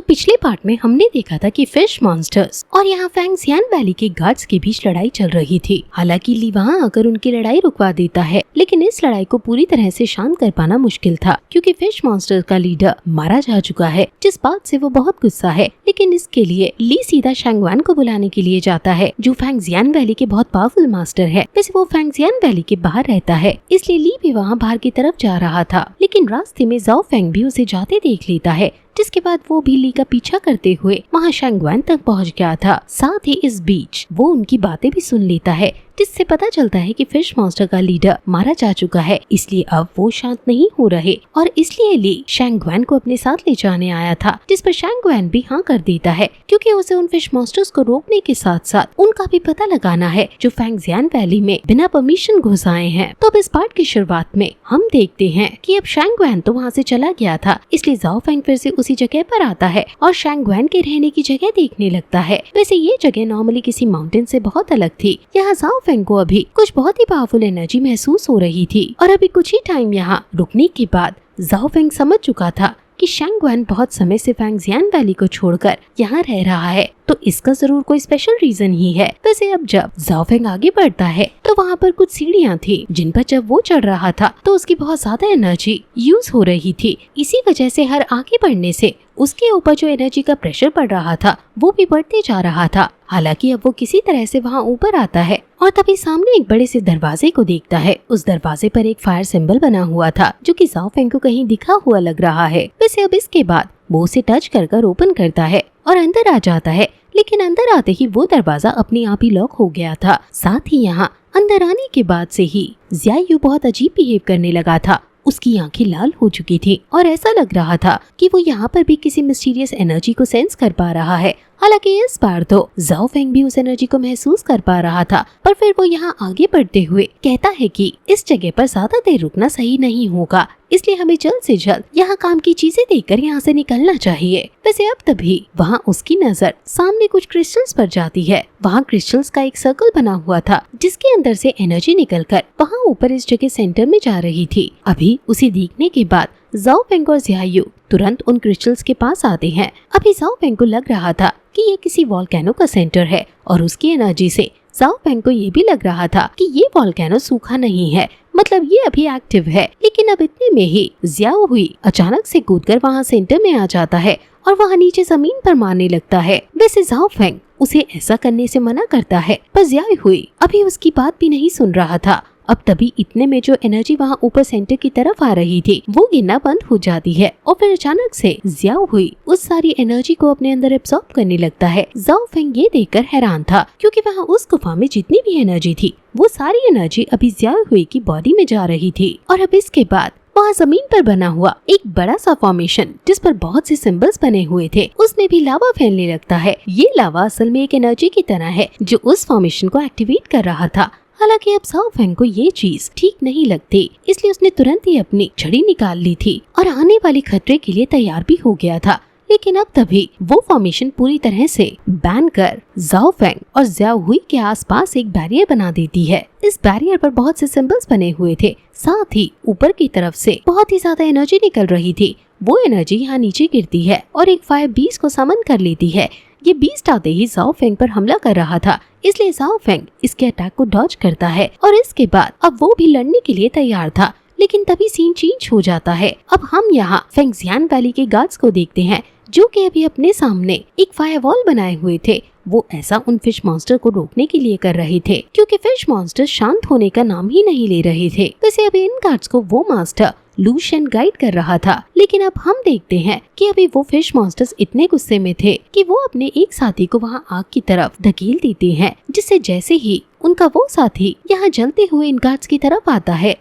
पिछले पार्ट में हमने देखा था कि फिश मॉन्स्टर्स और यहाँ फैंगजियान वैली के गार्ड्स के बीच लड़ाई चल रही थी। हालांकि ली वहाँ आकर उनकी लड़ाई रुकवा देता है, लेकिन इस लड़ाई को पूरी तरह से शांत कर पाना मुश्किल था क्योंकि फिश मॉन्स्टर का लीडर मारा जा चुका है, जिस बात से वो बहुत गुस्सा है। लेकिन इसके लिए ली सीधा शैंगवान को बुलाने के लिए जाता है, जो फैंगजियान वैली के बहुत पावरफुल मास्टर है। वैसे वो फैंगजियान वैली के बाहर रहता है, इसलिए ली भी वहाँ बाहर की तरफ जा रहा था। लेकिन रास्ते में जाओ फेंग भी उसे जाते देख लेता है, जिसके बाद वो भी ली का पीछा करते हुए वहाँ शैंगवान तक पहुँच गया था। साथ ही इस बीच वो उनकी बातें भी सुन लेता है, जिससे पता चलता है कि फिश मॉन्स्टर का लीडर मारा जा चुका है। इसलिए अब वो शांत नहीं हो रहे और इसलिए ली शैंगवान को अपने साथ ले जाने आया था, जिस पर शैंगवान भी हाँ कर देता है क्योंकि उसे उन फिश मॉन्स्टर्स को रोकने के साथ साथ उनका भी पता लगाना है जो फैंगजियान वैली में बिना परमिशन घुस आए हैं। तो अब इस पार्ट की शुरुआत में हम देखते हैं कि अब शैंगवान तो वहाँ से चला गया था, इसलिए जाओ फेंग फिर से उसी जगह पर आता है और शैंगवान के रहने की जगह देखने लगता है। वैसे ये जगह नॉर्मली किसी माउंटेन से बहुत अलग थी। यहाँ जाओ फेंग को अभी कुछ बहुत ही पावरफुल एनर्जी महसूस हो रही थी और अभी कुछ ही टाइम यहाँ रुकने के बाद जाओ फेंग समझ चुका था कि शैंगवान बहुत समय से फैंगजियान वैली को छोड़कर यहाँ रह रहा है, तो इसका जरूर कोई स्पेशल रीजन ही है। वैसे अब जब जाओ फेंग आगे बढ़ता है तो वहाँ पर कुछ सीढ़ियाँ थी जिन पर जब वो चढ़ रहा था तो उसकी बहुत ज्यादा एनर्जी यूज हो रही थी। इसी वजह से हर आगे बढ़ने से उसके ऊपर जो एनर्जी का प्रेशर पड़ रहा था वो भी बढ़ते जा रहा था। हालांकि अब वो किसी तरह से वहाँ ऊपर आता है और तभी सामने एक बड़े से दरवाजे को देखता है। उस दरवाजे पर एक फायर सिंबल बना हुआ था जो कि जाओ फेंग को कहीं दिखा हुआ लग रहा है। वैसे अब इसके बाद वो उसे टच कर ओपन करता है और अंदर आ जाता है, लेकिन अंदर आते ही वो दरवाजा अपने आप ही लॉक हो गया था। साथ ही यहाँ अंदर आने के बाद से ही ज़ियायू बहुत अजीब बिहेव करने लगा था। उसकी आंखें लाल हो चुकी थी और ऐसा लग रहा था कि वो यहाँ पर भी किसी मिस्टीरियस एनर्जी को सेंस कर पा रहा है। हालांकि इस बार तो जाओ फेंग भी उस एनर्जी को महसूस कर पा रहा था, पर फिर वो यहाँ आगे बढ़ते हुए कहता है कि इस जगह पर ज्यादा देर रुकना सही नहीं होगा, इसलिए हमें जल्द से जल्द यहाँ काम की चीजें देखकर यहाँ से निकलना चाहिए। वैसे अब तभी वहाँ उसकी नजर सामने कुछ क्रिस्टल्स पर जाती है। वहाँ क्रिस्टल्स का एक सर्कल बना हुआ था जिसके अंदर से एनर्जी निकलकर वहाँ ऊपर इस जगह सेंटर में जा रही थी। अभी उसे देखने के बाद जाओ फेंग और ज़ियायू तुरंत उन क्रिस्टल्स के पास आते हैं। अभी जाओ फेंग को लग रहा था कि ये किसी वॉल्केनो का सेंटर है और उसकी एनर्जी से जाओ फेंग को ये भी लग रहा था कि ये वॉल्केनो सूखा नहीं है, मतलब ये अभी एक्टिव है। लेकिन अब इतने में ही ज़ियाओ हुई अचानक से कूदकर वहाँ सेंटर में आ जाता है और वहाँ नीचे जमीन पर मारने लगता है। वैसे जाओ फेंग उसे ऐसा करने से मना करता है, पर ज़ियाओ हुई अभी उसकी बात भी नहीं सुन रहा था। अब तभी इतने में जो एनर्जी वहाँ ऊपर सेंटर की तरफ आ रही थी वो गिरना बंद हो जाती है और फिर अचानक से ज़ियाओ हुई उस सारी एनर्जी को अपने अंदर एब्सॉर्ब करने लगता है। जाओ फेंग ये देखकर हैरान था क्योंकि वहाँ उस गुफा में जितनी भी एनर्जी थी वो सारी एनर्जी अभी ज़ियाओ हुई की बॉडी में जा रही थी। और अब इसके बाद वहाँ जमीन पर बना हुआ एक बड़ा सा फॉर्मेशन जिस पर बहुत से सिंबल्स बने हुए थे उसमें भी लावा फैलने लगता है। ये लावा असल में एक एनर्जी की तरह है जो उस फॉर्मेशन को एक्टिवेट कर रहा था। हालांकि अब जाओ फेंग को ये चीज ठीक नहीं लगती, इसलिए उसने तुरंत ही अपनी छड़ी निकाल ली थी और आने वाले खतरे के लिए तैयार भी हो गया था। लेकिन अब तभी वो फॉर्मेशन पूरी तरह से बैन कर जाओ फेंग और ज़ियाओ हुई के आसपास एक बैरियर बना देती है। इस बैरियर पर बहुत से सिंबल्स बने हुए थे, साथ ही ऊपर की तरफ से बहुत ही ज्यादा एनर्जी निकल रही थी। वो एनर्जी यहाँ नीचे गिरती है और एक फायर बीस्ट को समन कर लेती है। ये बीस्ट आते ही जाओ फेंग पर हमला कर रहा था, इसलिए जाओ फेंग इसके अटैक को डॉज करता है और इसके बाद अब वो भी लड़ने के लिए तैयार था। लेकिन तभी सीन चेंज हो जाता है। अब हम यहाँ फैंगजियान वैली के गार्ड्स को देखते हैं जो कि अभी अपने सामने एक फायरवॉल बनाए हुए थे। वो ऐसा उन फिश मॉन्स्टर को रोकने के लिए कर रहे थे क्योंकि फिश मॉन्स्टर शांत होने का नाम ही नहीं ले रहे थे। वैसे अभी इन गार्ड्स को वो मास्टर लूशियन गाइड कर रहा था। लेकिन अब हम देखते हैं कि अभी वो फिश मॉन्स्टर्स इतने गुस्से में थे कि वो अपने एक साथी को वहाँ आग की तरफ धकेल देते हैं, जिससे जैसे ही उनका वो साथी यहाँ जलते हुए इन गार्ड्स की तरफ आता है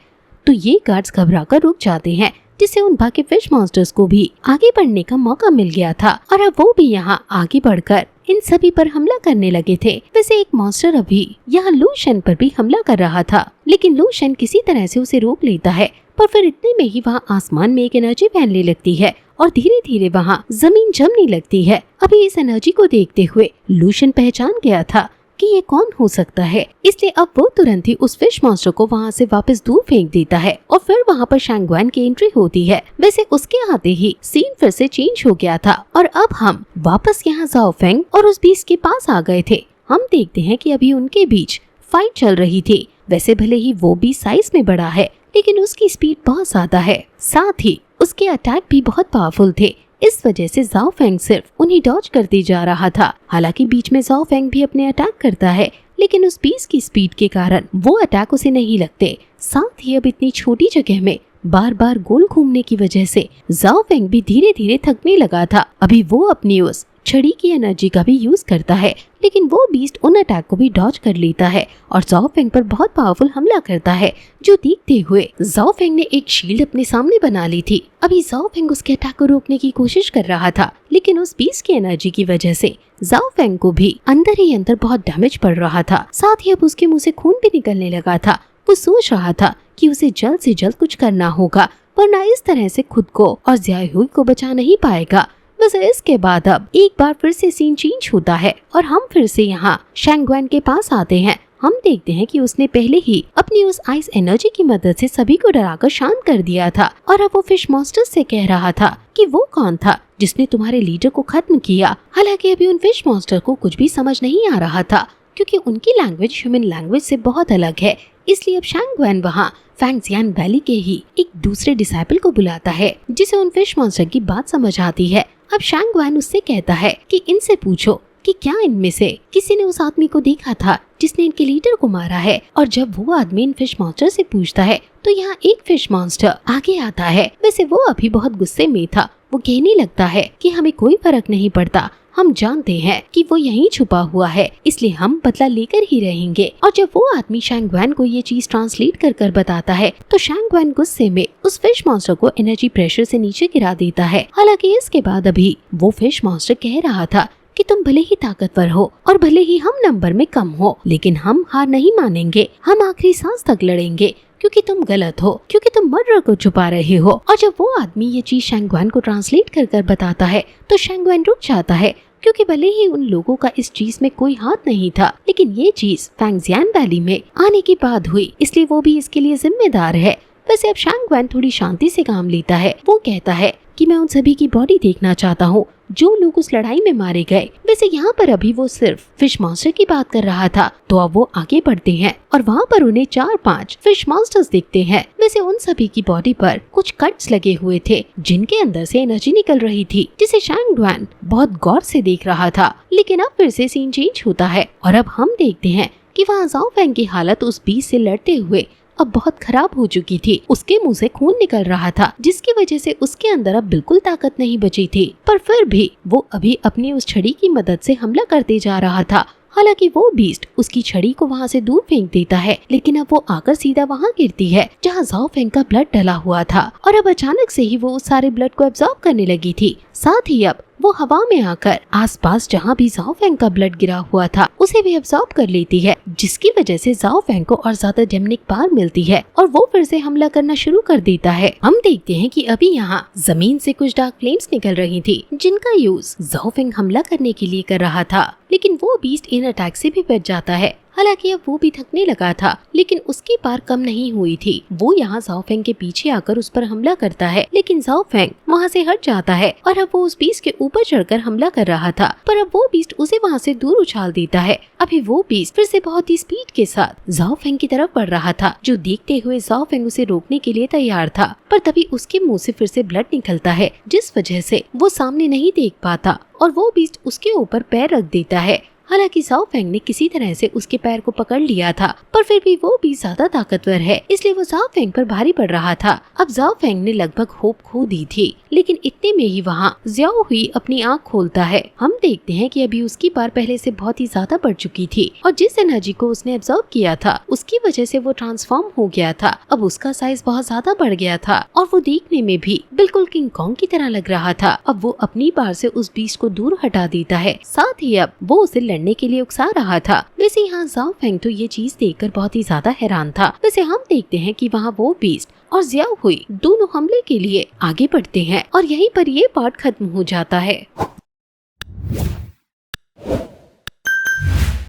तो ये गार्ड्स घबराकर रुक जाते हैं, जिससे उन बाकी फिश मॉन्स्टर्स को भी आगे बढ़ने का मौका मिल गया था और अब वो भी यहाँ आगे बढ़कर इन सभी पर हमला करने लगे थे। वैसे एक मॉन्स्टर अभी यहाँ लूशियन पर भी हमला कर रहा था, लेकिन लूशियन किसी तरह से उसे रोक लेता है। पर फिर इतने में ही वहाँ आसमान में एक एनर्जी फैलने लगती है और धीरे धीरे वहाँ जमीन जमने लगती है। अभी इस एनर्जी को देखते हुए लूशियन पहचान गया था कि ये कौन हो सकता है। इसलिए अब वो तुरंत ही उस फिश मॉन्स्टर को वहाँ से वापस दूर फेंक देता है और फिर वहाँ पर शैंगवान की एंट्री होती है। वैसे उसके आते ही सीन फिर से चेंज हो गया था और अब हम वापस यहाँ ज़ाओ फेंग और उस बीस्ट के पास आ गए थे। हम देखते हैं कि अभी उनके बीच फाइट चल रही थी। वैसे भले ही वो भी साइज में बड़ा है, लेकिन उसकी स्पीड बहुत ज्यादा है, साथ ही उसके अटैक भी बहुत पावरफुल थे। इस वजह से ज़ाओ फेंग सिर्फ उन्हें डॉज करते जा रहा था। हालांकि बीच में ज़ाओ फेंग भी अपने अटैक करता है, लेकिन उस बीस्ट की स्पीड के कारण वो अटैक उसे नहीं लगते। साथ ही अब इतनी छोटी जगह में बार बार गोल घूमने की वजह से ज़ाओ फेंग भी धीरे धीरे थकने लगा था। अभी वो अपनी उस छड़ी की एनर्जी का भी यूज करता है, लेकिन वो बीस्ट उन अटैक को भी डॉज कर लेता है और ज़ाओ फेंग पर बहुत पावरफुल हमला करता है, जो देखते हुए ज़ाओ फेंग ने एक शील्ड अपने सामने बना ली थी। अभी ज़ाओ फेंग उसके अटैक को रोकने की कोशिश कर रहा था, लेकिन उस बीस्ट की एनर्जी की वजह से ज़ाओ फेंग को भी अंदर ही अंदर बहुत डैमेज पड़ रहा था। साथ ही अब उसके मुंह से खून भी निकलने लगा था। वो सोच रहा था कि उसे जल्द से जल्द कुछ करना होगा, वरना इस तरह से खुद को और ज़ियाहुई को बचा नहीं पाएगा। बस इसके बाद अब एक बार फिर से सीन चेंज होता है और हम फिर से यहाँ शैंगवान के पास आते हैं। हम देखते हैं कि उसने पहले ही अपनी उस आइस एनर्जी की मदद से सभी को डराकर शांत कर दिया था और अब वो फिश मॉन्स्टर से कह रहा था कि वो कौन था जिसने तुम्हारे लीडर को खत्म किया। हालांकि अभी उन फिश मॉन्स्टर को कुछ भी समझ नहीं आ रहा था, क्योंकि उनकी लैंग्वेज ह्यूमन लैंग्वेज से बहुत अलग है। इसलिए अब शैंगवान वहाँ फैंगजियान वैली के ही एक दूसरे डिसाइपल को बुलाता है, जिसे उन फिश मॉन्स्टर की बात समझ आती है। अब शैंगवान उससे कहता है कि इनसे पूछो कि क्या इनमें से किसी ने उस आदमी को देखा था जिसने इनके लीडर को मारा है। और जब वो आदमी इन फिश मॉन्स्टर से पूछता है तो यहाँ एक फिश मॉन्स्टर आगे आता है। वैसे वो अभी बहुत गुस्से में था। वो कहने लगता है कि हमें कोई फर्क नहीं पड़ता, हम जानते हैं कि वो यहीं छुपा हुआ है, इसलिए हम बदला लेकर ही रहेंगे। और जब वो आदमी शैंगवान को ये चीज ट्रांसलेट कर बताता है तो शैंगवान गुस्से में उस फिश मॉन्स्टर को एनर्जी प्रेशर से नीचे गिरा देता है। हालांकि इसके बाद अभी वो फिश मॉन्स्टर कह रहा था कि तुम भले ही ताकतवर हो और भले ही हम नंबर में कम हो, लेकिन हम हार नहीं मानेंगे, हम आखिरी सांस तक लड़ेंगे, क्योंकि तुम गलत हो, क्योंकि तुम मर्डर को छुपा रहे हो। और जब वो आदमी ये चीज शैंगवान को ट्रांसलेट कर बताता है तो शैंगवान रुक जाता है, क्योंकि भले ही उन लोगों का इस चीज में कोई हाथ नहीं था, लेकिन ये चीज फैंगजियान वैली में आने के बाद हुई, इसलिए वो भी इसके लिए जिम्मेदार है। वैसे अब शैंगवान थोड़ी शांति से काम लेता है। वो कहता है कि मैं उन सभी की बॉडी देखना चाहता हूँ जो लोग उस लड़ाई में मारे गए। वैसे यहाँ पर अभी वो सिर्फ फिश मॉन्स्टर की बात कर रहा था, तो अब वो आगे बढ़ते हैं और वहाँ पर उन्हें 4-5 फिश मॉन्स्टर्स दिखते हैं। वैसे उन सभी की बॉडी पर कुछ कट्स लगे हुए थे, जिनके अंदर से एनर्जी निकल रही थी, जिसे शैंगवान बहुत गौर से देख रहा था। लेकिन अब फिर से सीन चेंज होता है और अब हम देखते हैं कि वहाँ ज़ाओ फेंग की हालत उस बीस्ट से लड़ते हुए अब बहुत खराब हो चुकी थी। उसके मुंह से खून निकल रहा था, जिसकी वजह से उसके अंदर अब बिल्कुल ताकत नहीं बची थी। पर फिर भी वो अभी अपनी उस छड़ी की मदद से हमला करते जा रहा था। हालांकि वो बीस्ट उसकी छड़ी को वहाँ से दूर फेंक देता है, लेकिन अब वो आकर सीधा वहाँ गिरती है जहाँ ज़ाओ फेंग का ब्लड डला हुआ था और अब अचानक से ही वो उस सारे ब्लड को एब्जॉर्ब करने लगी थी। साथ ही अब वो हवा में आकर आसपास जहाँ भी ज़ाओ फेंग का ब्लड गिरा हुआ था उसे भी एब्जॉर्ब कर लेती है, जिसकी वजह से ज़ाओ फेंग को और ज्यादा डेमनिक पावर मिलती है और वो फिर से हमला करना शुरू कर देता है। हम देखते हैं कि अभी यहाँ जमीन से कुछ डार्क फ्लेम्स निकल रही थी, जिनका यूज ज़ाओ फेंग हमला करने के लिए कर रहा था, लेकिन वो बीस्ट इन अटैक से भी बच जाता है। हालांकि अब वो भी थकने लगा था, लेकिन उसकी पार कम नहीं हुई थी। वो यहाँ ज़ाओ फेंग के पीछे आकर उस पर हमला करता है, लेकिन ज़ाओ फेंग वहाँ से हट जाता है और अब वो उस बीस्ट के ऊपर चढ़कर हमला कर रहा था, पर अब वो बीस्ट उसे वहाँ से दूर उछाल देता है। अभी वो बीस्ट फिर से बहुत ही स्पीड के साथ ज़ाओ फेंग की तरफ बढ़ रहा था, जो देखते हुए ज़ाओ फेंग उसे रोकने के लिए तैयार था, पर तभी उसके मुंह से फिर से ब्लड निकलता है, जिस वजह से वो सामने नहीं देख पाता और वो बीस्ट उसके ऊपर पैर रख देता है। हालांकि ज़ाओ फेंग ने किसी तरह से उसके पैर को पकड़ लिया था, पर फिर भी वो भी ज्यादा ताकतवर है, इसलिए वो ज़ाओ फेंग पर भारी पड़ रहा था। अब ज़ाओ फेंग ने लगभग होप खो दी थी, लेकिन इतने में ही वहाँ ज़ियाहुई अपनी आँख खोलता है। हम देखते हैं कि अभी उसकी पार पहले से बहुत ही ज्यादा बढ़ चुकी थी और जिस एनर्जी को उसने एब्जॉर्ब किया था उसकी वजह से वो ट्रांसफॉर्म हो गया था। अब उसका साइज बहुत ज्यादा बढ़ गया था और वो देखने में भी बिल्कुल किंग कॉन्ग की तरह लग रहा था। अब वो अपनी बार से उस बीस्ट को दूर हटा देता है, साथ ही अब वो उसे लड़ने के लिए उकसा रहा था। वैसे यहाँ ज़ाओ फेंग तो ये चीज देखकर बहुत ही ज्यादा हैरान था। वैसे हम देखते हैं कि वहाँ वो बीस्ट और ज़ियाहुई दोनों हमले के लिए आगे बढ़ते हैं और यहीं पर ये पार्ट खत्म हो जाता है।